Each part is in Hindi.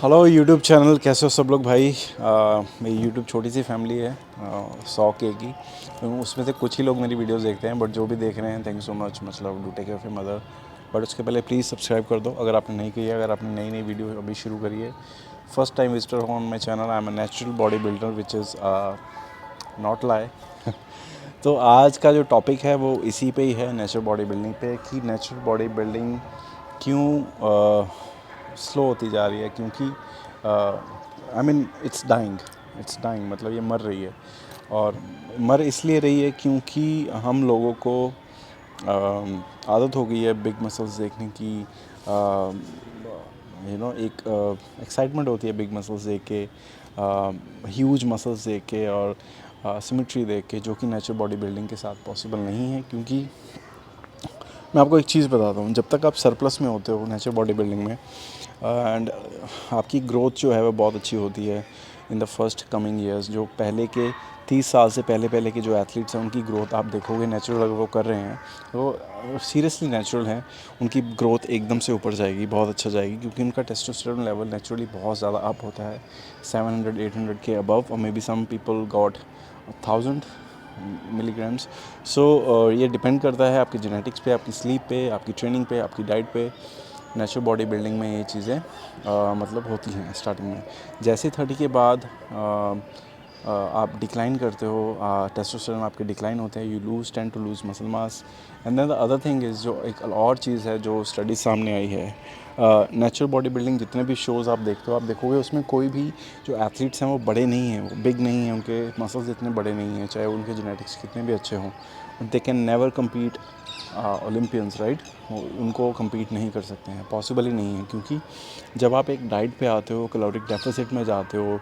हेलो यूट्यूब चैनल, कैसे हो सब लोग भाई। मेरी यूट्यूब छोटी सी फैमिली है, 100 के की। तो उसमें से कुछ ही लोग मेरी वीडियोस देखते हैं, बट जो भी देख रहे हैं थैंक यू सो मच। मतलब do take care of your mother. But उसके पहले प्लीज़ सब्सक्राइब कर दो अगर आपने नहीं किया। अगर आपने नई नई वीडियो अभी शुरू करी है, first time visitor on my channel, I am a natural body builder which is not lie. तो आज का जो टॉपिक है वो इसी पे ही है, नेचुरल बॉडी बिल्डिंग पे, कि नेचुरल बॉडी बिल्डिंग क्यों स्लो होती जा रही है। क्योंकि आई मीन इट्स डाइंग, मतलब ये मर रही है। और मर इसलिए रही है क्योंकि हम लोगों को आदत हो गई है बिग मसल्स देखने की। एक एक्साइटमेंट होती है बिग मसल्स देख के, ह्यूज मसल्स देख के और सिमेट्री देख के, जो कि नेचुरल बॉडी बिल्डिंग के साथ पॉसिबल नहीं है। क्योंकि मैं आपको एक चीज़ बताता हूँ, जब तक आप सरप्लस में होते हो नेचुरल बॉडी बिल्डिंग में, एंड आपकी ग्रोथ जो है वो बहुत अच्छी होती है in the first coming years. जो पहले के 30 साल से पहले के जो एथलीट्स हैं, उनकी ग्रोथ आप देखोगे नेचुरल अगर वो कर रहे हैं तो सीरियसली नेचुरल हैं, उनकी ग्रोथ एकदम से ऊपर जाएगी, बहुत अच्छा जाएगी। क्योंकि उनका टेस्टोस्टेरोन लेवल नेचुरली बहुत ज़्यादा अप होता है, 700-800 के अबव, और maybe some people got 1000 milligrams. So ये डिपेंड करता है आपकी जेनेटिक्स पे, आपकी स्लीप पे, आपकी ट्रेनिंग पे, आपकी डाइट पे। नेचुरल बॉडी बिल्डिंग में ये चीज़ें मतलब होती हैं स्टार्टिंग में। जैसे 30 के बाद आप डिक्लाइन करते हो, टेस्टोस्टेरोन आपके डिक्लाइन होते हैं, you lose tend to lose muscle mass. And then the other thing is, जो एक और चीज़ है जो स्टडी सामने आई है, नेचुरल बॉडी बिल्डिंग जितने भी शोज़ आप देखते हो, आप देखोगे उसमें कोई भी जो एथलीट्स हैं वो बड़े नहीं हैं, वो बिग नहीं हैं, उनके मसल्स इतने बड़े नहीं हैं, चाहे उनके जेनेटिक्स कितने भी अच्छे हों। They can never compete Olympians, right. उनको कम्पीट नहीं कर सकते हैं, पॉसिबल ही नहीं है। क्योंकि जब आप एक डाइट पे आते हो, कैलोरिक डेफिसिट में जाते हो,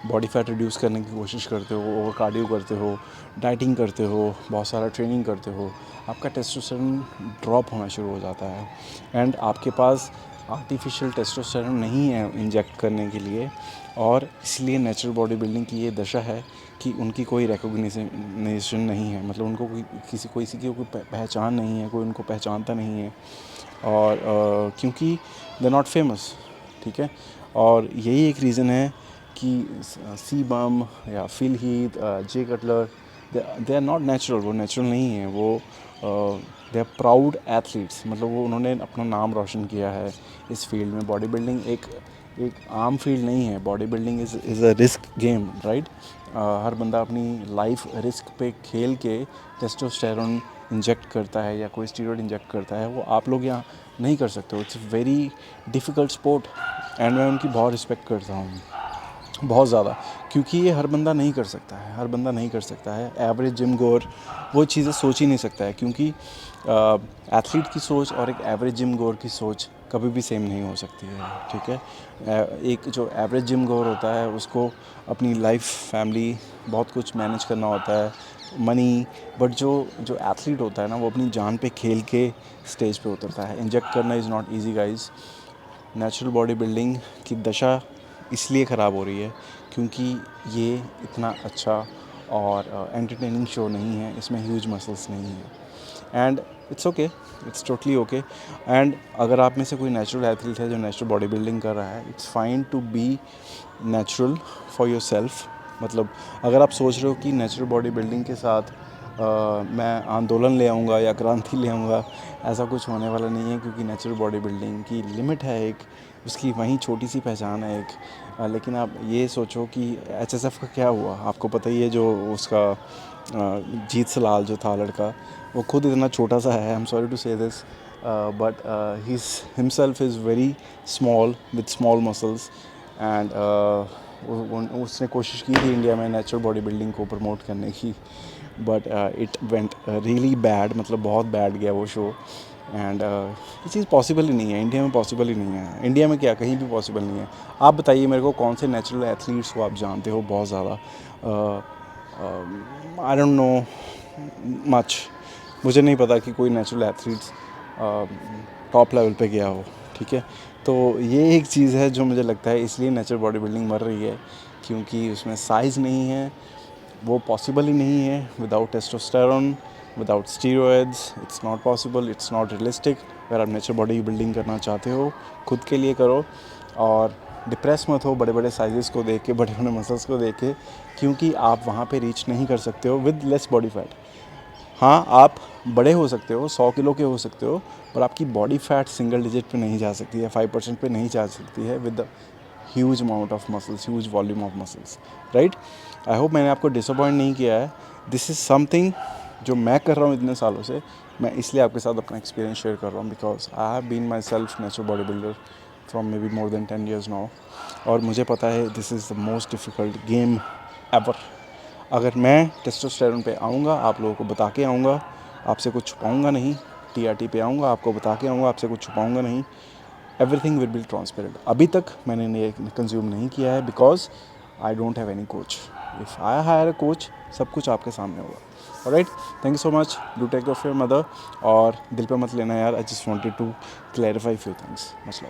बॉडी फैट रिड्यूस करने की कोशिश करते हो, ओवर कार्डियो करते हो, डाइटिंग करते हो, बहुत सारा ट्रेनिंग करते हो, आपका टेस्टोस्टेरोन ड्रॉप होना शुरू हो जाता है। एंड आपके पास आर्टिफिशियल टेस्टोस्टेरोन नहीं है इंजेक्ट करने के लिए, और इसलिए नेचुरल बॉडी बिल्डिंग की ये दशा है कि उनकी कोई रिकॉग्निशन नहीं है। मतलब उनको किसी की कोई पहचान नहीं है, कोई उनको पहचानता नहीं है। और क्योंकि दे नॉट फेमस, ठीक है। और यही एक रीज़न है कि सी बम या Phil Heath, Jay Cutler, they are not natural. वो नेचुरल नहीं है, वो दे आर प्राउड एथलीट्स। मतलब वो उन्होंने अपना नाम रोशन किया है इस फील्ड में। बॉडी बिल्डिंग एक आम फील्ड नहीं है, body building is a risk game, right. हर बंदा अपनी लाइफ रिस्क पे खेल के टेस्टोस्टेरोन इंजेक्ट करता है या कोई स्टीरॉयड इंजेक्ट करता है, वो आप लोग यहाँ नहीं कर सकते हो। It's very difficult sport, and मैं उनकी बहुत रिस्पेक्ट करता हूँ, बहुत ज़्यादा। क्योंकि ये हर बंदा नहीं कर सकता है, हर बंदा नहीं कर सकता है। एवरेज जिम गोअर वो चीज़ें सोच ही नहीं सकता है। क्योंकि एथलीट की सोच और एक एवरेज जिम गोअर की सोच कभी भी सेम नहीं हो सकती है, ठीक है। एक जो एवरेज जिम गोअर होता है उसको अपनी लाइफ, फैमिली, बहुत कुछ मैनेज करना होता है, मनी। बट जो एथलीट होता है ना, वो अपनी जान पे खेल के स्टेज पे उतरता है। इंजेक्ट करना is not easy guys. Natural body building की दशा इसलिए ख़राब हो रही है क्योंकि ये इतना अच्छा और एंटरटेनिंग शो नहीं है, इसमें ह्यूज मसल्स नहीं है। And it's okay, it's totally okay. And अगर आप में से कोई नेचुरल एथलीट है जो नेचुरल बॉडी बिल्डिंग कर रहा है, it's fine to be natural for yourself. मतलब अगर आप सोच रहे हो कि नेचुरल बॉडी बिल्डिंग के साथ मैं आंदोलन ले आऊँगा या क्रांति ले आऊँगा, ऐसा कुछ होने वाला नहीं है। क्योंकि नेचुरल बॉडी बिल्डिंग की लिमिट है एक, उसकी वहीं छोटी सी पहचान है एक। लेकिन आप ये सोचो कि एचएसएफ का क्या हुआ, आपको पता ही है। जो उसका जीत सलाल जो था लड़का, वो खुद इतना छोटा सा है, आई एम सॉरी टू से this, but he himself is very small with small muscles. And उसने कोशिश की थी इंडिया में नेचुरल बॉडी बिल्डिंग को प्रमोट करने की, but it went really bad, मतलब बहुत बैड गया वो शो। एंड ये चीज़ पॉसिबल ही नहीं है, इंडिया में पॉसिबल ही नहीं है। इंडिया में क्या, कहीं भी पॉसिबल नहीं है। आप बताइए मेरे को कौन से नेचुरल एथलीट्स को आप जानते हो बहुत ज़्यादा। आई डोंट नो मच, मुझे नहीं पता कि कोई नेचुरल एथलीट्स टॉप लेवल पे गया हो, ठीक है। तो ये एक चीज़ है जो मुझे लगता है इसलिए नेचुरल बॉडी बिल्डिंग मर रही है, क्योंकि उसमें साइज़ नहीं है, वो पॉसिबल ही नहीं है। Without testosterone, without steroids, it's not possible, it's not realistic. अगर आप नेचुरल बॉडी बिल्डिंग करना चाहते हो, खुद के लिए करो और डिप्रेस मत हो बड़े बड़े साइजेस को देख के, बड़े बड़े मसल्स को देख के, क्योंकि आप वहाँ पे रीच नहीं कर सकते हो विद लेस बॉडी फैट। हाँ, आप बड़े हो सकते हो, 100 किलो के हो सकते हो, पर आपकी बॉडी फैट सिंगल डिजिट पे नहीं जा सकती है, 5% पे नहीं जा सकती है with the huge amount of muscles, huge volume of muscles, right. I hope मैंने आपको डिसअपॉइंट नहीं किया है। दिस इज़ समथिंग जो मैं कर रहा हूँ इतने सालों से, मैं इसलिए आपके साथ अपना एक्सपीरियंस शेयर कर रहा हूँ, because I have been myself natural bodybuilder from maybe more than 10 years now, और मुझे पता है this is the most difficult game ever. अगर मैं टेस्टोस्टेरोन पे आऊँगा, आप लोगों को बता के आऊँगा, आपसे कुछ छुपाऊँगा नहीं। टीआरटी पे आऊँगा, आपको बता के आऊँगा, आपसे कुछ छुपाऊँगा नहीं। Everything will be transparent. अभी तक मैंने ये कंज्यूम नहीं किया है because I don't have any coach. If I hire a coach, सब कुछ आपके सामने होगा। Alright, thank you so much. Do take care of your mother, और दिल पे मत लेना यार। I just wanted to clarify few things. Much love.